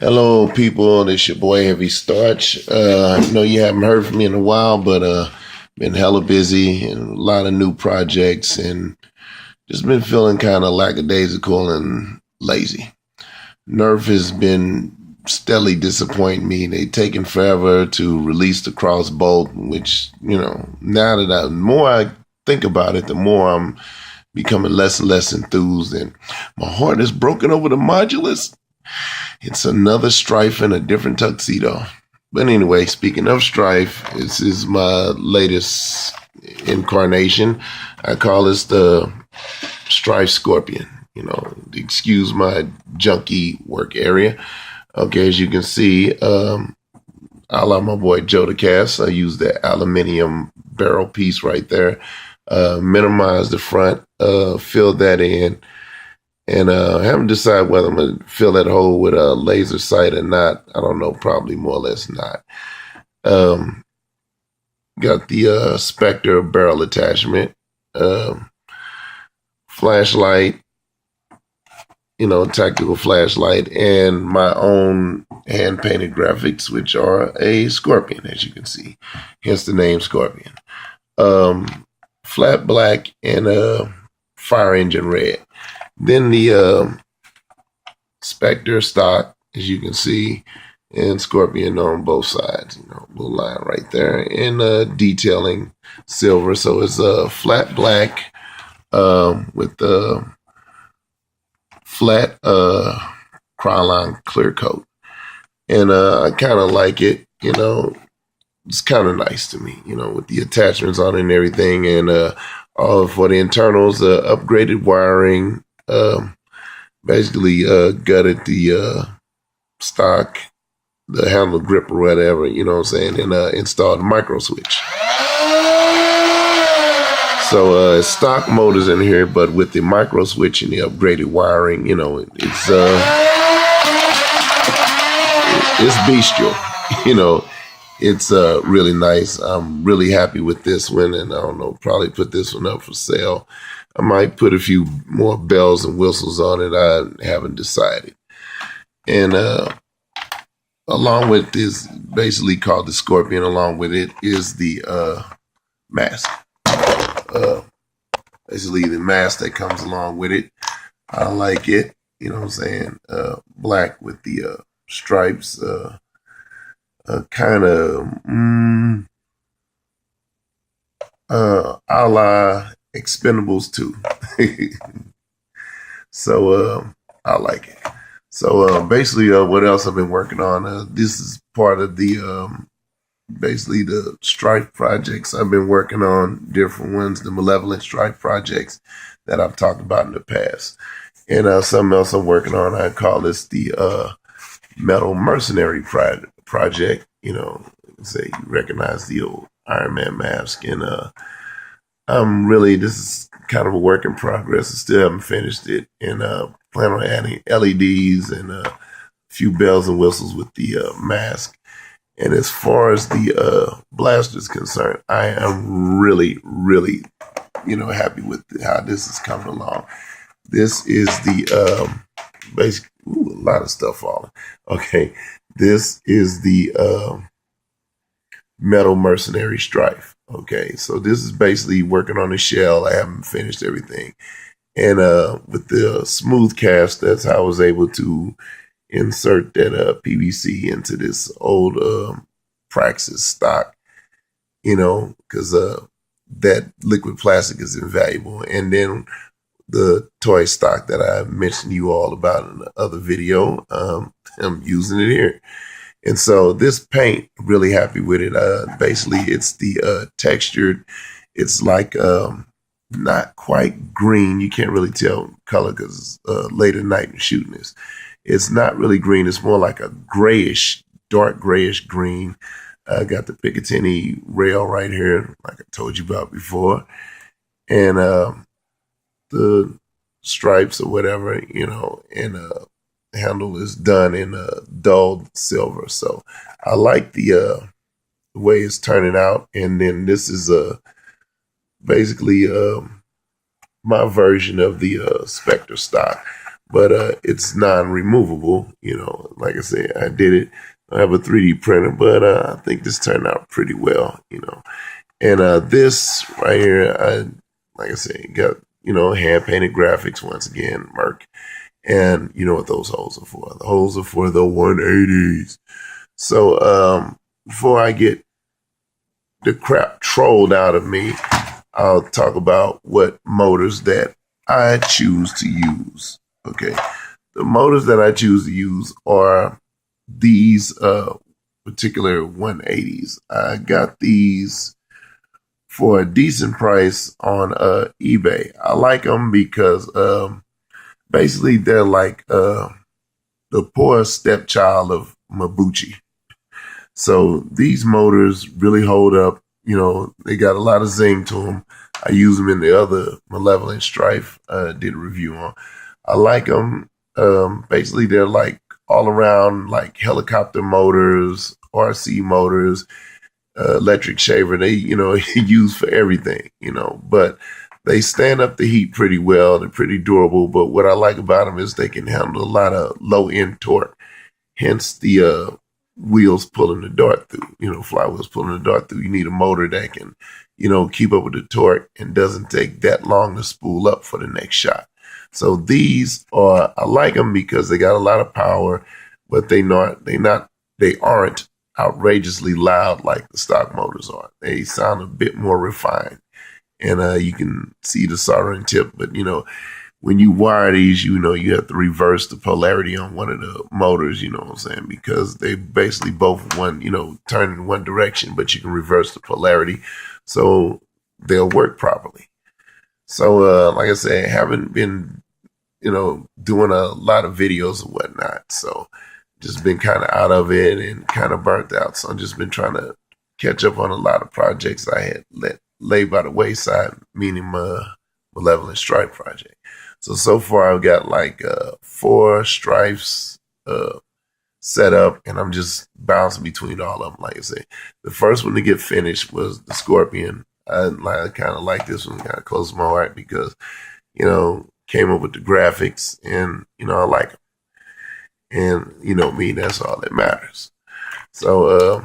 Hello, people. This your boy Heavy Starch. I know you haven't heard from me in a while, but been hella busy and a lot of new projects, and just been feeling kind of lackadaisical and lazy. Nerf has been steadily disappointing me. They taken forever to release the crossbow, which now that the more I think about it, the more I'm becoming less and less enthused, and my heart is broken over the modulus. It's another Stryfe in a different tuxedo. But anyway, speaking of Stryfe, this is my latest incarnation. I call this the Stryfe Scorpion. Excuse my junky work area. Okay, as you can see, I like my boy Joe the Cast. I use the aluminum barrel piece right there. Minimize the front, fill that in. And I haven't decided whether I'm going to fill that hole with a laser sight or not. I don't know, probably more or less not. Got the Spectre barrel attachment, flashlight, tactical flashlight, and my own hand-painted graphics, which are a Scorpion, as you can see. Hence the name Scorpion. Flat black and fire engine red. Then the Spectre stock, as you can see, and Scorpion on both sides, blue line right there, and detailing silver. So it's a flat black with the flat Krylon clear coat. And I kind of like it, it's kind of nice to me, with the attachments on it and everything. And all for the internals, upgraded wiring, basically gutted the stock, the handle grip or whatever, and installed the micro switch. So stock motors in here, but with the micro switch and the upgraded wiring, it's bestial. It's really nice. I'm really happy with this one, and I don't know, probably put this one up for sale. I might put a few more bells and whistles on it. I haven't decided. And along with this, basically called the Scorpion, along with it is the mask. Basically the mask that comes along with it. I like it. Black with the stripes. Kind of a la Expendables 2. So I like it. So basically what else I've been working on, this is part of the basically the Stryfe projects I've been working on, different ones, the Malevolent Stryfe projects that I've talked about in the past. And something else I'm working on, I call this the Metal Mercenary project. Say you recognize the old Iron Man mask, and this is kind of a work in progress. I still haven't finished it, and plan on adding LEDs and a few bells and whistles with the mask. And as far as the blaster is concerned, I am really, really, happy with how this is coming along. This is the basic. Ooh, a lot of stuff falling. Okay, this is the Metal Mercenary Stryfe. Okay, so this is basically working on the shell. I haven't finished everything. And with the smooth cast, that's how I was able to insert that PVC into this old Praxis stock, because that liquid plastic is invaluable. And then the toy stock that I mentioned to you all about in the other video, I'm using it here. And so this paint, really happy with it. Basically, it's the textured, it's like not quite green. You can't really tell color because late at night and shooting this. It's not really green. It's more like a grayish, dark grayish green. I got the Picatinny rail right here, like I told you about before. And the stripes or whatever, and handle is done in dulled silver. So I like the way it's turning out. And then this is basically my version of the Spectre stock. but it's non-removable. You know, like I said, I did it. I have a 3D printer, but I think this turned out pretty well. You know, and this right here, like I said, got, you know, hand painted graphics once again, Merc. And you know what those holes are for? The holes are for the 180s. So before I get the crap trolled out of me, I'll talk about what motors that I choose to use. Okay. The motors that I choose to use are these particular 180s. I got these for a decent price on eBay. I like them because basically they're like the poor stepchild of Mabuchi. So these motors really hold up. You know, they got a lot of zing to them. I use them in the other Malevolent Stryfe did a review on. I like them. Basically, they're like all around like helicopter motors, RC motors, electric shaver. They, you know, use for everything, you know, but they stand up the heat pretty well. They're pretty durable. But what I like about them is they can handle a lot of low end torque. Hence the wheels pulling the dart through, you know, flywheels pulling the dart through. You need a motor that can, you know, keep up with the torque and doesn't take that long to spool up for the next shot. So these are, I like them because they got a lot of power, but they aren't outrageously loud like the stock motors are. They sound a bit more refined, and you can see the soldering tip. But you know, when you wire these, you know, you have to reverse the polarity on one of the motors, you know what I'm saying? Because they basically both turn in one direction, but you can reverse the polarity so they'll work properly. So, like I said, I haven't been, you know, doing a lot of videos and whatnot. So just been kind of out of it and kind of burnt out. So I've just been trying to catch up on a lot of projects I had lay by the wayside, meaning my Malevolent Stryfe project. So far I've got like 4 Stryfes set up, and I'm just bouncing between all of them. Like I say, the first one to get finished was the Scorpion. I kind of like this one, kind of close to my heart because, you know, came up with the graphics, and you know I like them, and you know me, that's all that matters. So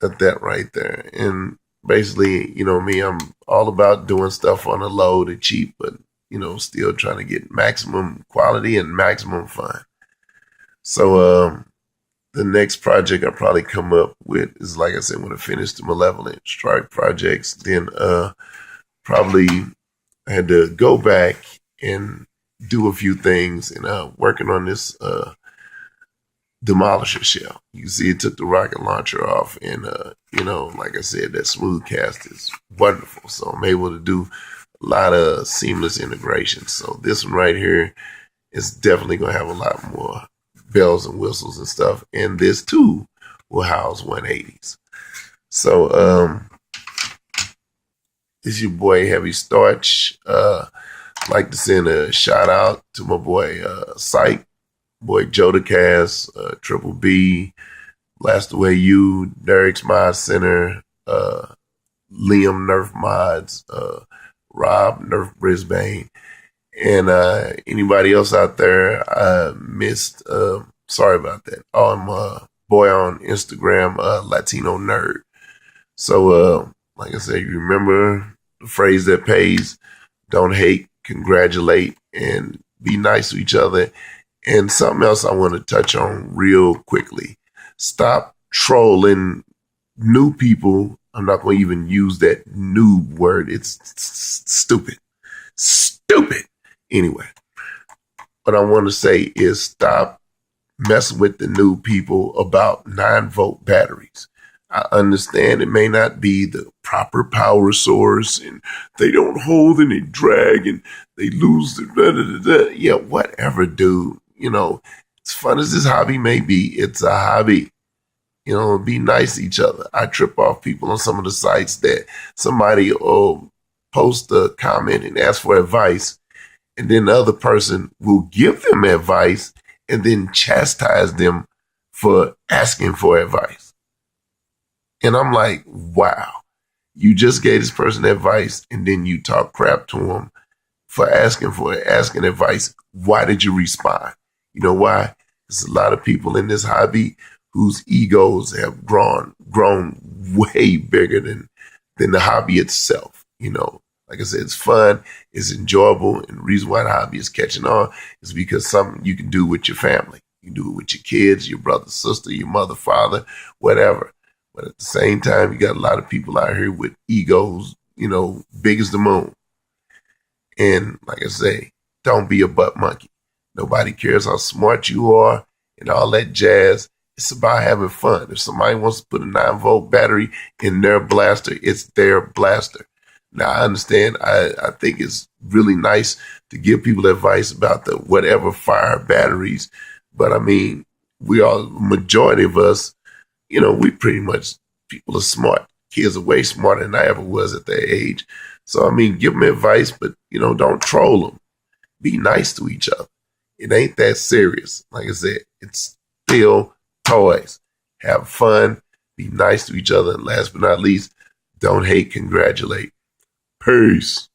at that right there, and basically, you know me, I'm all about doing stuff on a low to cheap, but you know, still trying to get maximum quality and maximum fun. So the next project I probably come up with is, like I said, when I finish the Malevolent Stryfe projects, then probably I had to go back and do a few things, and working on this Demolisher shell. You see, it took the rocket launcher off, and you know, like I said, that smooth cast is wonderful. So I'm able to do a lot of seamless integration. So this one right here is definitely going to have a lot more bells and whistles and stuff. And this too will house 180s. So it's your boy Heavy Starch. Like to send a shout out to my boy Psych, boy Jodacast, Triple B, Blast Away You, Derek's Mod Center, Liam Nerf Mods, Rob Nerf Brisbane, and anybody else out there I missed. Sorry about that. Oh, I'm boy on Instagram, Latino Nerd. So like I said, you remember the phrase that pays: don't hate, congratulate, and be nice to each other. And something else I want to touch on real quickly: stop trolling new people. I'm not going to even use that noob word. It's stupid. Stupid. Anyway, what I want to say is stop messing with the new people about 9-volt batteries. I understand it may not be the proper power source, and they don't hold and they drag and they lose the yeah, whatever, dude. You know, as fun as this hobby may be, it's a hobby. You know, be nice to each other. I trip off people on some of the sites that somebody will post a comment and ask for advice, and then the other person will give them advice and then chastise them for asking for advice. And I'm like, wow, you just gave this person advice and then you talk crap to them for asking advice. Why did you respond? You know why? There's a lot of people in this hobby whose egos have grown way bigger than the hobby itself. You know, like I said, it's fun, it's enjoyable, and the reason why the hobby is catching on is because something you can do with your family. You can do it with your kids, your brother, sister, your mother, father, whatever. But at the same time, you got a lot of people out here with egos, you know, big as the moon. And like I say, don't be a butt monkey. Nobody cares how smart you are and all that jazz. It's about having fun. If somebody wants to put a 9-volt battery in their blaster, it's their blaster. Now, I understand. I think it's really nice to give people advice about the whatever fire batteries. But I mean, majority of us, you know, we pretty much, people are smart. Kids are way smarter than I ever was at their age. So, I mean, give them advice, but, you know, don't troll them. Be nice to each other. It ain't that serious. Like I said, it's still toys. Have fun. Be nice to each other. And last but not least, don't hate, congratulate. Peace.